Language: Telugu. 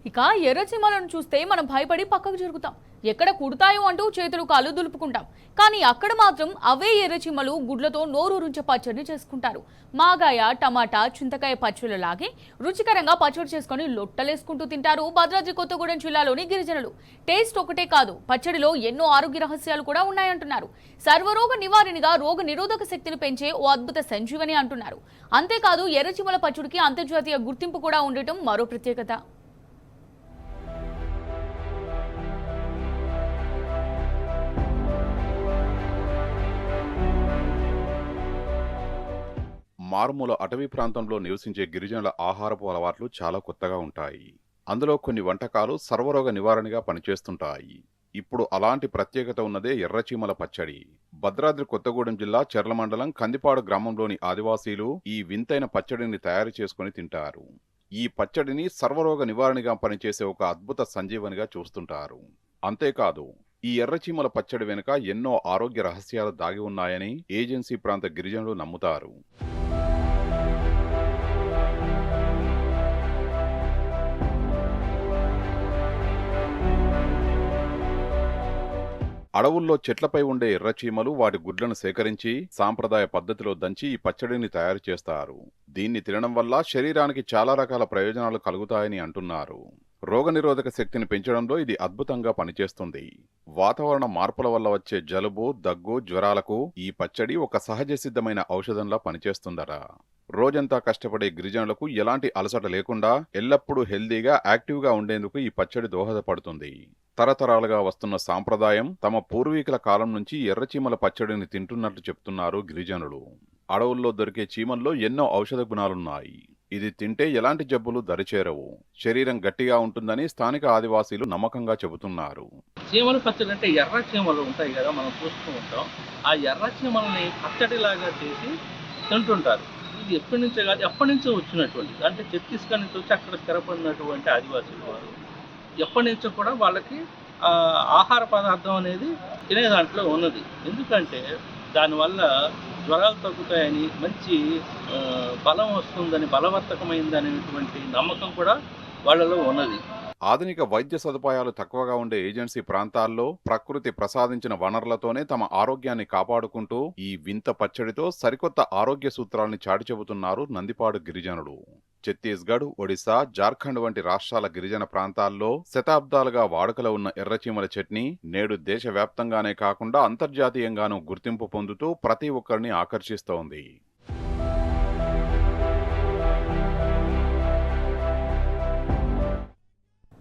ఇక ఎర్రచీమలను చూస్తే మనం భయపడి పక్కకు జరుగుతాం. ఎక్కడ కుడతాయో అంటూ చేతులు కాళ్ళు దులుపుకుంటాం. కానీ అక్కడ మాత్రం అవే ఎర్రచీమలు గుడ్లతో నోరూరించే పచ్చడి చేసుకుంటారు. మాగాయ, టమాటా, చింతకాయ పచ్చళ్ళలాగే రుచికరంగా పచ్చడి చేసుకొని లొట్టలేసుకుంటూ తింటారు భద్రాద్రి కొత్తగూడెం జిల్లాలోని గిరిజనులు. టేస్ట్ ఒకటే కాదు, పచ్చడిలో ఎన్నో ఆరోగ్య రహస్యాలు కూడా ఉన్నాయంటున్నారు. సర్వరోగ నివారణగా రోగ నిరోధక శక్తిని పెంచే ఓ అద్భుత సంజీవని అంటున్నారు. అంతేకాదు ఎర్రచీమల పచ్చడికి అంతర్జాతీయ గుర్తింపు కూడా ఉండటం మరో ప్రత్యేకత. మారుమూల అటవీ ప్రాంతంలో నివసించే గిరిజనుల ఆహారపు అలవాట్లు చాలా కొత్తగా ఉంటాయి. అందులో కొన్ని వంటకాలు సర్వరోగ నివారణగా పనిచేస్తుంటాయి. ఇప్పుడు అలాంటి ప్రత్యేకత ఉన్నదే ఎర్రచీమల పచ్చడి. భద్రాద్రి కొత్తగూడెం జిల్లా చెర్ల మండలం కందిపాడు గ్రామంలోని ఆదివాసీలు ఈ వింతైన పచ్చడిని తయారు చేసుకుని తింటారు. ఈ పచ్చడిని సర్వరోగ నివారణగా పనిచేసే ఒక అద్భుత సంజీవనిగా చూస్తుంటారు. అంతేకాదు, ఈ ఎర్రచీమల పచ్చడి వెనుక ఎన్నో ఆరోగ్య రహస్యాలు దాగి ఉన్నాయని ఏజెన్సీ ప్రాంత గిరిజనులు నమ్ముతారు. అడవుల్లో చెట్లపై ఉండే ఎర్రచీమలు వాటి గుడ్లను సేకరించి సాంప్రదాయ పద్ధతిలో దంచి ఈ పచ్చడిని తయారు చేస్తారు. దీన్ని తినడం వల్ల శరీరానికి చాలా రకాల ప్రయోజనాలు కలుగుతాయని అంటున్నారు. రోగనిరోధక శక్తిని పెంచడంలో ఇది అద్భుతంగా పనిచేస్తుంది. వాతావరణ మార్పుల వల్ల వచ్చే జలుబు, దగ్గు, జ్వరాలకు ఈ పచ్చడి ఒక సహజ సిద్ధమైన ఔషధంలా పనిచేస్తుందట. రోజంతా కష్టపడే గిరిజనులకు ఎలాంటి అలసట లేకుండా ఎల్లప్పుడూ హెల్దీగా, యాక్టివ్గా ఉండేందుకు ఈ పచ్చడి దోహదపడుతుంది. తరతరాలుగా వస్తున్న సాంప్రదాయం, తమ పూర్వీకుల కాలం నుంచి ఎర్రచీమల పచ్చడిని తింటున్నట్లు చెప్తున్నారు గిరిజనులు. అడవుల్లో దొరికే చీమల్లో ఎన్నో ఔషధ గుణాలున్నాయి. ఇది తింటే ఎలాంటి జబ్బులు దరిచేరవు, శరీరం గట్టిగా ఉంటుందని స్థానిక ఆదివాసీలు నమ్మకంగా చెబుతున్నారు. చీమల పచ్చడి అంటే ఎర్ర చీమలు ఉంటాయి కదా, మనం చూస్తూ ఉంటాం. ఆ ఎర్ర చీమలని పచ్చడిలాగా చేసి తింటుంటారు. ఇది ఎప్పటి నుంచో కాదు, ఎప్పటి నుంచో వచ్చినటువంటిది. అంటే ఛత్తీస్గఢ్ నుంచి వచ్చి అక్కడ స్థిరపడినటువంటి ఆదివాసీలు వారు ఎప్పటి నుంచో కూడా వాళ్ళకి ఆహార పదార్థం అనేది తినే దాంట్లో ఉన్నది. ఎందుకంటే దానివల్ల జ్వరాలు తగ్గుతాయని, మంచి బలం వస్తుందని, బలవర్ధకమైందనేటువంటి నమ్మకం కూడా వాళ్ళలో ఉన్నది. ఆధునిక వైద్య సదుపాయాలు తక్కువగా ఉండే ఏజెన్సీ ప్రాంతాల్లో ప్రకృతి ప్రసాదించిన వనరులతోనే తమ ఆరోగ్యాన్ని కాపాడుకుంటూ ఈ వింత పచ్చడితో సరికొత్త ఆరోగ్య సూత్రాల్ని చాటి చెబుతున్నారు నందిపాడు గిరిజనులు. ఛత్తీస్గఢ్, ఒడిశా, జార్ఖండ్ వంటి రాష్ట్రాల గిరిజన ప్రాంతాల్లో శతాబ్దాలుగా వాడుకలో ఉన్న ఎర్రచీమల చట్నీ నేడు దేశవ్యాప్తంగానే కాకుండా అంతర్జాతీయంగానూ గుర్తింపు పొందుతూ ప్రతి ఒక్కరిని ఆకర్షిస్తోంది.